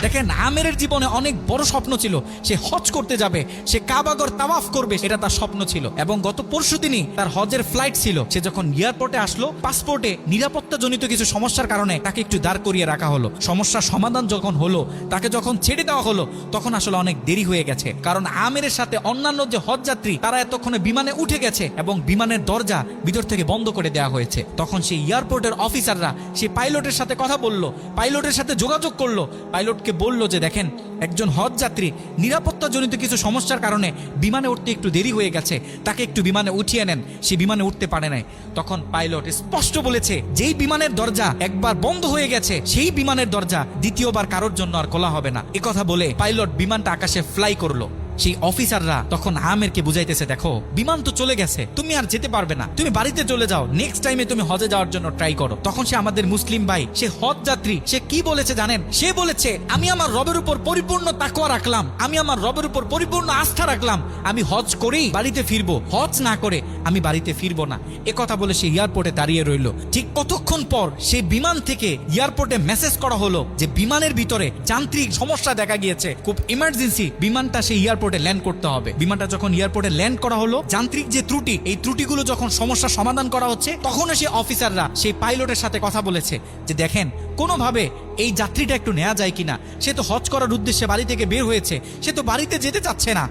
দেখেন, আমেরের জীবনে অনেক বড় স্বপ্ন ছিল। সে হজ করতে যাবে, সে কাবাগর তাওয়াফ করবে, এটা তার স্বপ্ন ছিল। এবং গত পরশুদিনই তার হজের ফ্লাইট ছিল। সে যখন এয়ারপোর্টে আসলো, পাসপোর্টে নিরাপত্তাজনিত কিছু সমস্যার কারণে তাকে একটু দাঁড় করিয়ে রাখা হলো। সমস্যার সমাধান যখন হলো, তাকে যখন ছেড়ে দেওয়া হলো, তখন আসলে অনেক দেরি হয়ে গেছে। কারণ আমেরের সাথে অন্যান্য যে হজ যাত্রী, তারা এতক্ষণে বিমানে উঠে গেছে এবং বিমানের দরজা ভিতর থেকে বন্ধ করে দেওয়া হয়েছে। তখন সেই এয়ারপোর্টের অফিসাররা সেই পাইলটের সাথে কথা বললো, পাইলটের সাথে যোগাযোগ করলো, পাইলটকে বলল যে দেখেন, একজন হজ যাত্রী নিরাপত্তাজনিত কিছু সমস্যার কারণে বিমানে উঠতে একটু দেরি হয়ে গেছে, তাকে একটু বিমানে উঠিয়ে নেন। সে বিমানে উঠতে পারে নাই। তখন পাইলট স্পষ্ট বলেছে, যেই বিমানের দরজা একবার বন্ধ হয়ে গেছে, সেই বিমানের দরজা দ্বিতীয়বার কারোর জন্য আর খোলা হবে না। কথা বলে পাইলট বিমানটা আকাশে ফ্লাই করলো। সেই অফিসাররা তখন আমেরকে বুঝাইতেছে, দেখো বিমান তো চলে গেছে, তুমি আর যেতে পারবে না, তুমি বাড়িতে চলে যাও, নেক্সট টাইমে তুমি হজে যাওয়ার জন্য ট্রাই করো। তখন সে আমাদের মুসলিম ভাই, সে হজ যাত্রী, সে কি বলেছে জানেন? সে বলেছে, আমি আমার রবের উপর পরিপূর্ণ তাকওয়া রাখলাম, আমি আমার রবের উপর পরিপূর্ণ আস্থা রাখলাম, আমি হজ করেই বাড়িতে ফিরবো, হজ না করে আমি বাড়িতে ফিরবো না। কথা বলে সে এয়ারপোর্টে দাঁড়িয়ে রইল। ঠিক কতক্ষণ পর সেই বিমান থেকে এয়ারপোর্টে মেসেজ করা হলো যে বিমানের ভিতরে যান্ত্রিক সমস্যা দেখা গিয়েছে, খুব ইমার্জেন্সি বিমানটা সেই এয়ারপোর্টে ল্যান্ড করতে হবে। বিমানটা যখন এয়ারপোর্টে ল্যান্ড করা হলো, যান্ত্রিক যে ত্রুটি, এই ত্রুটিগুলো যখন সমস্যা সমাধান করা হচ্ছে, তখন সেই অফিসাররা সেই পাইলটের সাথে কথা বলেছে যে দেখেন, কোনোভাবে এই যাত্রীটা একটু নেওয়া যায় কিনা। সে তো হজ করার উদ্দেশ্যে বাড়ি থেকে বের হয়েছে, সে তো বাড়িতে যেতে চাচ্ছে না।